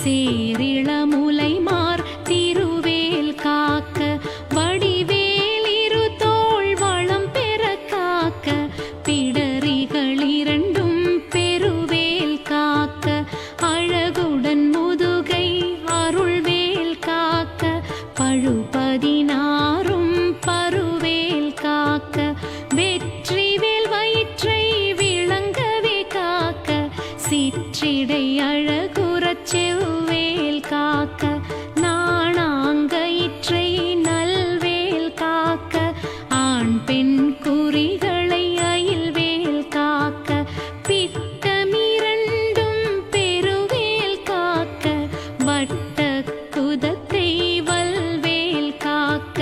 சேரிளமுலைமார் திருவேல் காக்க வடிவேல் இரு தோள் வளம் பெற காக்க பிடரிகள் இரண்டும் பெருவேல் காக்க அழகுடன் முதுகை அருள்வேல் காக்க பழுபதினாரும் பருவேல் காக்க வெற்றிவேல் வயிற்றை விளங்கவே காக்க சிற்றிடை அழகுறச் செவ்வேல் காக்க நாணாங்கயிற்றை நல்வேல் காக்க ஆண் பெண் குறிகளை அயில்வேல் காக்க பித்தமிரண்டும் பெருவேல் காக்க வட்ட குதத்தை வல்வேல் காக்க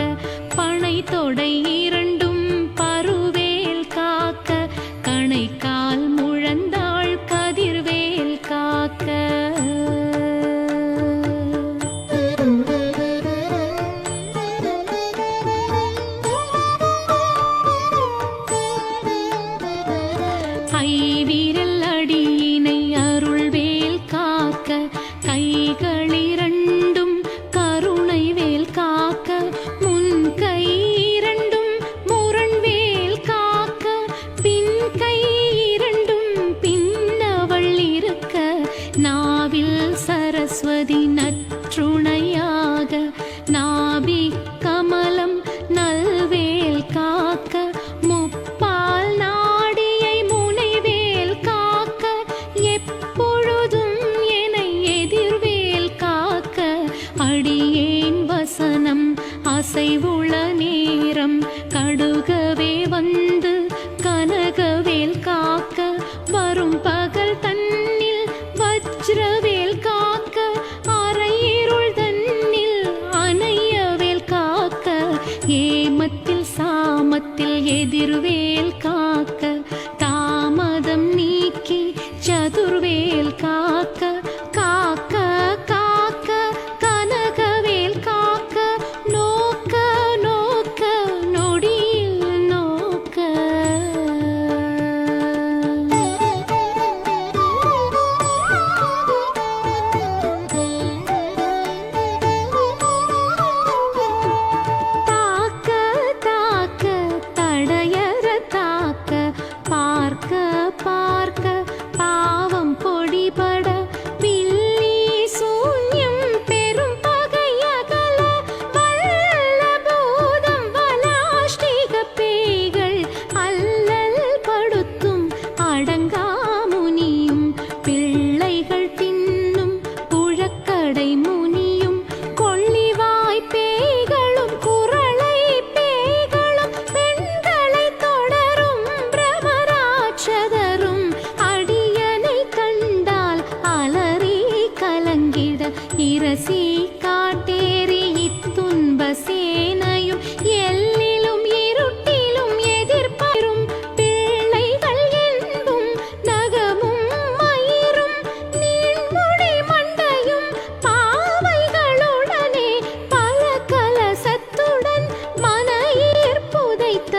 பனை தொடை இரண்டும் பருவேல் காக்க கணைக்கால் முழந்தாள் கதிர்வேல் காக்க ஐவிரல் அடியினை அருள்வேல் காக்க கைகளிரண்டும் கருணைவேல் காக்க முன் கை இரண்டும் முரண்வேல் காக்க பின் கை இரண்டும் பின்னவள் இருக்க நாவில் சரஸ்வதி நற்றுணையாக நாபி கமலம் நல்வேல் காக்க முப்பால் நாடியை முனைவேல் காக்க எப்பொழுதும் என்னை எதிர்வேல் காக்க அடியேன் வசனம் அசைவுள நேரம் கடுகவே வந்து கனகவேல் காக்க வரும் பகல் தன்னில் வஜ்ரவேல் காக்க அரையிருள் தன்னில் அணையவேல் காக்க ஏமத்தில் சாமத்தில் எதிர்வேல் காக்க தாமதம் நீக்கி சதுர்வேல் காக்க காக்க காக்க கனகவேல் காக்க நோக்க நோக்க நொடியில் நோக்க தாக்க தாக்க தடையற தாக்க பார்க்க பார்க்க பாவம் பொடிபட பில்லி சூன்யம் பெரும் பகையகல வல்ல பூதம் வலாஷ்டிக பேய்கள் அல்லல் படுத்தும் அடங்காமுனியும் பிள்ளைகள் தின்னும் புழக்கடை முனியும் கொள்ளிவாய் பேய்களும் குரளை பேய்களும் பெண்களை தொடரும் பிரமராட்சதரும் அடியனை கண்டால் அலறி கலங்கிட இரசி காட்டேறி இத்துன்ப சேனையும் எல்லிலும் இருட்டிலும் எதிர்ப்பரும் பிள்ளைகள் என்பும் நகமும் மயிரும் நீண்முடி மண்டையும் பாவைகளுடனே பல கலசத்துடன் மனையீர் புதைத்த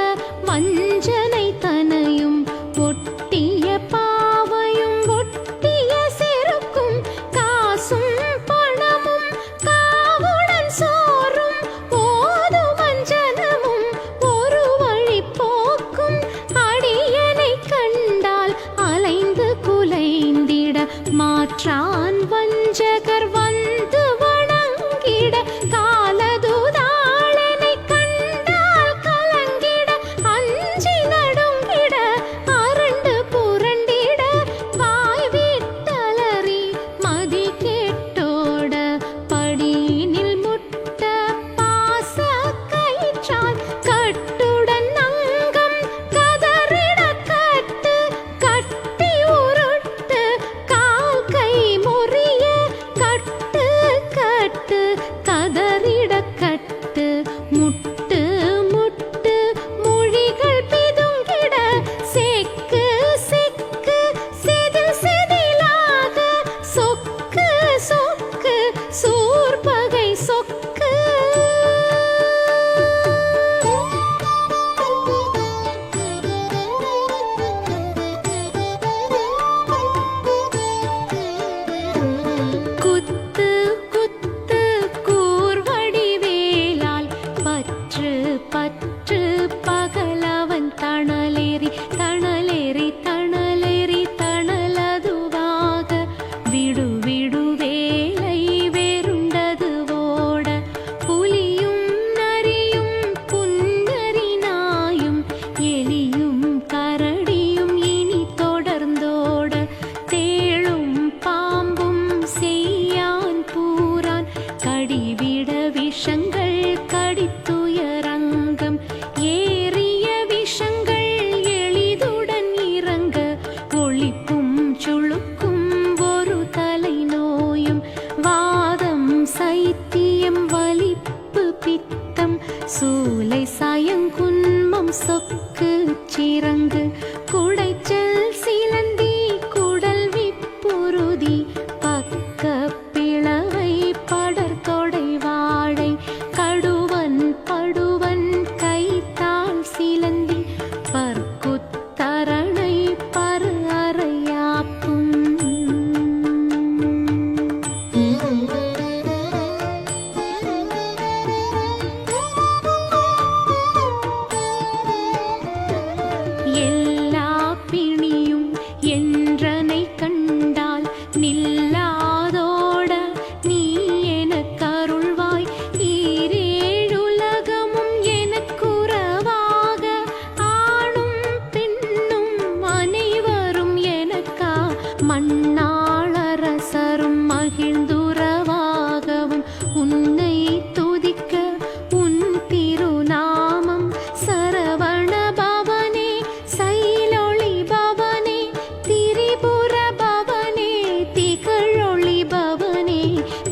வஞ்சனை தனையும் ஒட்டிய பாவையும் ஒட்டிய செருக்கும் காசும் பணமும் காவுடன் சோறும் ஓது வஞ்சனமும் ஒரு வழி போக்கும் அடியனை கண்டால் அலைந்து குலைந்திட மாற்றான் வஞ்சகர் வந்து வணங்கிட காலதுதாளனை கண்டால் கலங்கிட அஞ்சி நடுங்கிட அரண்டு புரண்டிட வாய் விட்டலறி மதி கேட்டோட படியினில் முட்ட பாச கயிற்றால் கட்டுடன் அங்கம் கதறிட கட்டு கட்டி உருட்டு கால் கை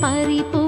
பறிப்பு